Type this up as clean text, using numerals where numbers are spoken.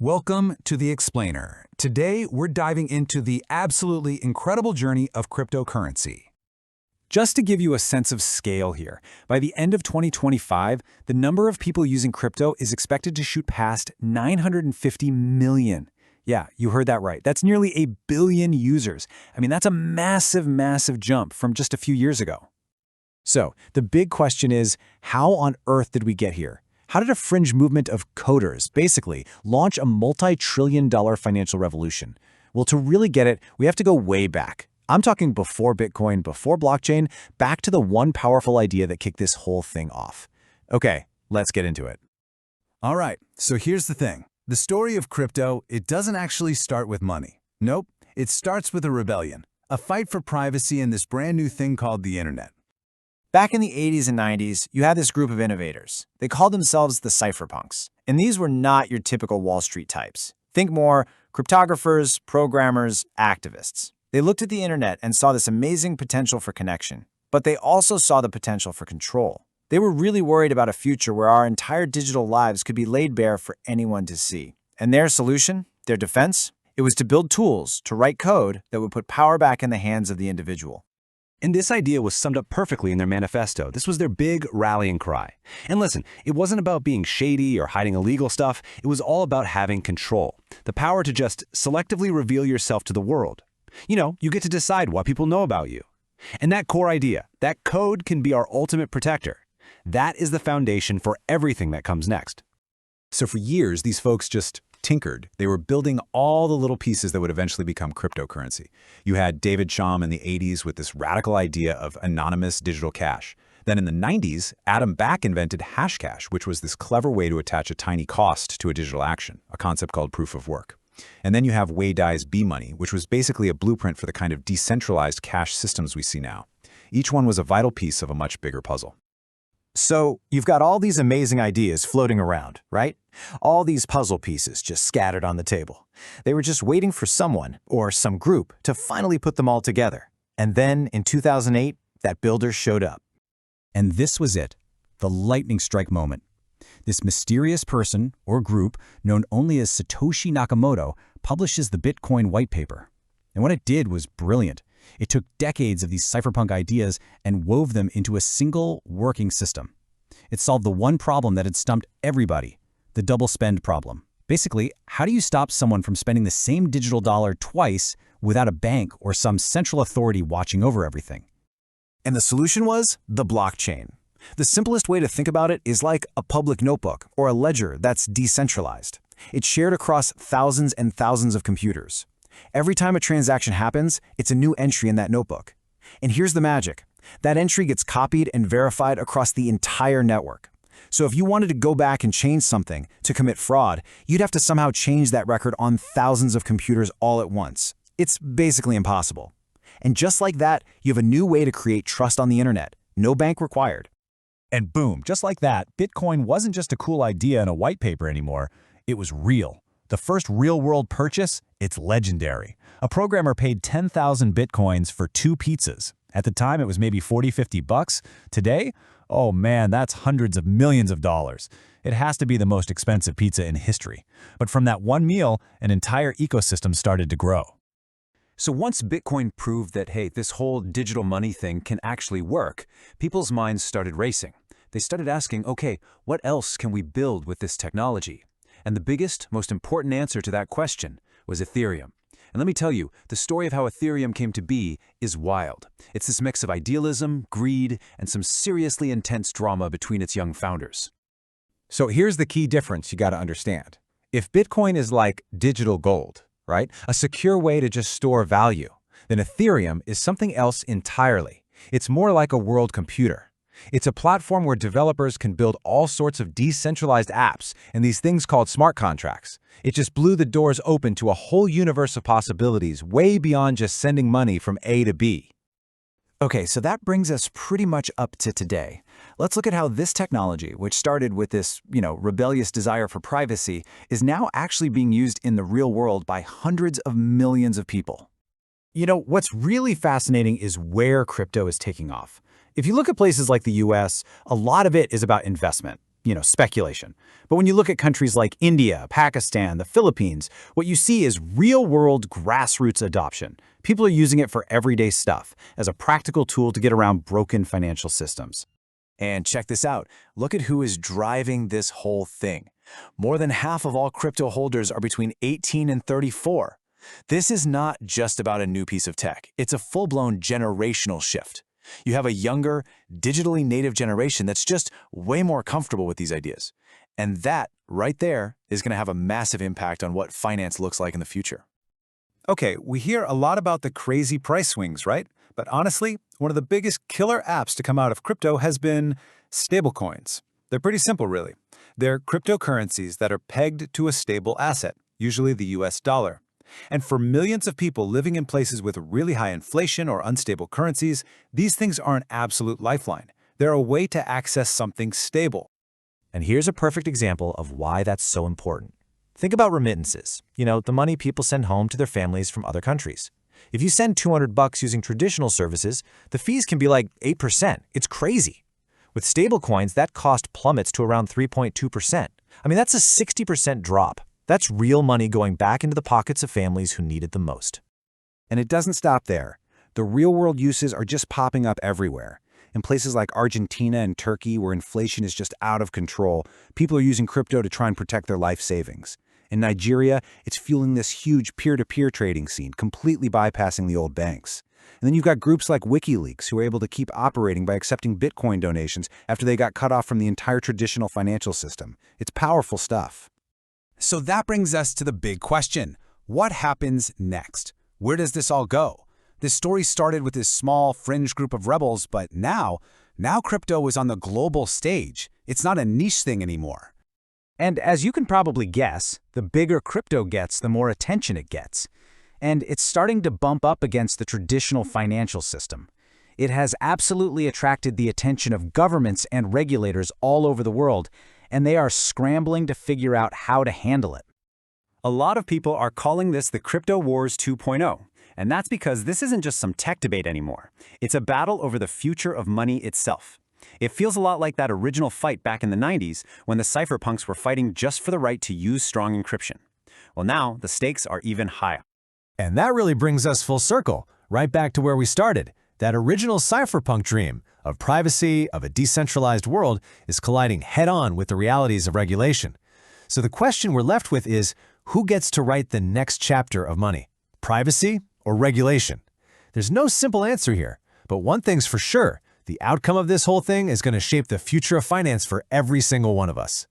Welcome to The Explainer. Today, we're diving into the absolutely incredible journey of cryptocurrency. Just to give you a sense of scale here, by the end of 2025, the number of people using crypto is expected to shoot past 950 million. Yeah, you heard that right. That's nearly a billion users. I mean, that's a massive, massive jump from just a few years ago. So, the big question is, how on earth did we get here? How did a fringe movement of coders, basically, launch a multi-trillion-dollar financial revolution? Well, to really get it, we have to go way back. I'm talking before Bitcoin, before blockchain, back to the one powerful idea that kicked this whole thing off. Okay, let's get into it. All right, so here's the thing. The story of crypto, it doesn't actually start with money. Nope, it starts with a rebellion, a fight for privacy in this brand new thing called the internet. Back in the 80s and 90s, you had this group of innovators. They called themselves the cypherpunks. And these were not your typical Wall Street types. Think more cryptographers, programmers, activists. They looked at the internet and saw this amazing potential for connection. But they also saw the potential for control. They were really worried about a future where our entire digital lives could be laid bare for anyone to see. And their solution, their defense, it was to build tools, to write code that would put power back in the hands of the individual. And this idea was summed up perfectly in their manifesto. This was their big rallying cry. And listen, it wasn't about being shady or hiding illegal stuff. It was all about having control. The power to just selectively reveal yourself to the world. You know, you get to decide what people know about you. And that core idea, that code can be our ultimate protector. That is the foundation for everything that comes next. So for years, these folks just tinkered. They were building all the little pieces that would eventually become cryptocurrency. You had David Chaum in the 80s with this radical idea of anonymous digital cash. Then in the 90s, Adam Back invented Hashcash, which was this clever way to attach a tiny cost to a digital action, a concept called proof of work. And then you have Wei Dai's B-Money, which was basically a blueprint for the kind of decentralized cash systems we see now. Each one was a vital piece of a much bigger puzzle. So, you've got all these amazing ideas floating around, right? All these puzzle pieces just scattered on the table. They were just waiting for someone, or some group, to finally put them all together. And then, in 2008, that builder showed up. And this was it, the lightning strike moment. This mysterious person, or group, known only as Satoshi Nakamoto, publishes the Bitcoin white paper. And what it did was brilliant. It took decades of these cypherpunk ideas and wove them into a single working system. It solved the one problem that had stumped everybody, the double spend problem. Basically, how do you stop someone from spending the same digital dollar twice without a bank or some central authority watching over everything? And the solution was the blockchain. The simplest way to think about it is like a public notebook or a ledger that's decentralized. It's shared across thousands and thousands of computers. Every time a transaction happens, it's a new entry in that notebook. And here's the magic. That entry gets copied and verified across the entire network. So if you wanted to go back and change something to commit fraud, you'd have to somehow change that record on thousands of computers all at once. It's basically impossible. And just like that, you have a new way to create trust on the internet. No bank required. And boom, just like that, Bitcoin wasn't just a cool idea in a white paper anymore. It was real. The first real-world purchase, it's legendary. A programmer paid 10,000 Bitcoins for 2 pizzas. At the time, it was maybe 40, 50 bucks. Today, oh man, that's hundreds of millions of dollars. It has to be the most expensive pizza in history. But from that one meal, an entire ecosystem started to grow. So once Bitcoin proved that, hey, this whole digital money thing can actually work, people's minds started racing. They started asking, okay, what else can we build with this technology? And the biggest, most important answer to that question was Ethereum. And let me tell you, the story of how Ethereum came to be is wild. It's this mix of idealism, greed, and some seriously intense drama between its young founders. So here's the key difference you got to understand. If Bitcoin is like digital gold, right, a secure way to just store value, then Ethereum is something else entirely. It's more like a world computer. It's a platform where developers can build all sorts of decentralized apps and these things called smart contracts. It just blew the doors open to a whole universe of possibilities way beyond just sending money from A to B. Okay, so that brings us pretty much up to today. Let's look at how this technology, which started with this, rebellious desire for privacy, is now actually being used in the real world by hundreds of millions of people. What's really fascinating is where crypto is taking off. If you look at places like the US, a lot of it is about investment. speculation. But when you look at countries like India, Pakistan, the Philippines, what you see is real-world grassroots adoption. People are using it for everyday stuff, as a practical tool to get around broken financial systems. And check this out. Look at who is driving this whole thing. More than half of all crypto holders are between 18 and 34. This is not just about a new piece of tech. It's a full-blown generational shift. You have a younger, digitally native generation that's just way more comfortable with these ideas. And that, right there, is going to have a massive impact on what finance looks like in the future. Okay, we hear a lot about the crazy price swings, right? But honestly, one of the biggest killer apps to come out of crypto has been stablecoins. They're pretty simple, really. They're cryptocurrencies that are pegged to a stable asset, usually the US dollar. And for millions of people living in places with really high inflation or unstable currencies, these things are an absolute lifeline. They're a way to access something stable. And here's a perfect example of why that's so important. Think about remittances, the money people send home to their families from other countries. If you send $200 using traditional services, the fees can be like 8%. It's crazy. With stablecoins, that cost plummets to around 3.2%. That's a 60% drop. That's real money going back into the pockets of families who need it the most. And it doesn't stop there. The real-world uses are just popping up everywhere. In places like Argentina and Turkey, where inflation is just out of control, people are using crypto to try and protect their life savings. In Nigeria, it's fueling this huge peer-to-peer trading scene, completely bypassing the old banks. And then you've got groups like WikiLeaks who are able to keep operating by accepting Bitcoin donations after they got cut off from the entire traditional financial system. It's powerful stuff. So that brings us to the big question. What happens next? Where does this all go? This story started with this small fringe group of rebels, but now crypto is on the global stage. It's not a niche thing anymore. And as you can probably guess, the bigger crypto gets, the more attention it gets. And it's starting to bump up against the traditional financial system. It has absolutely attracted the attention of governments and regulators all over the world, and they are scrambling to figure out how to handle it. A lot of people are calling this the Crypto Wars 2.0, and that's because this isn't just some tech debate anymore. It's a battle over the future of money itself. It feels a lot like that original fight back in the 90s when the cypherpunks were fighting just for the right to use strong encryption. Well, now the stakes are even higher. And that really brings us full circle, right back to where we started. That original cypherpunk dream of privacy, of a decentralized world, is colliding head-on with the realities of regulation. So the question we're left with is, who gets to write the next chapter of money? Privacy or regulation? There's no simple answer here, but one thing's for sure, the outcome of this whole thing is going to shape the future of finance for every single one of us.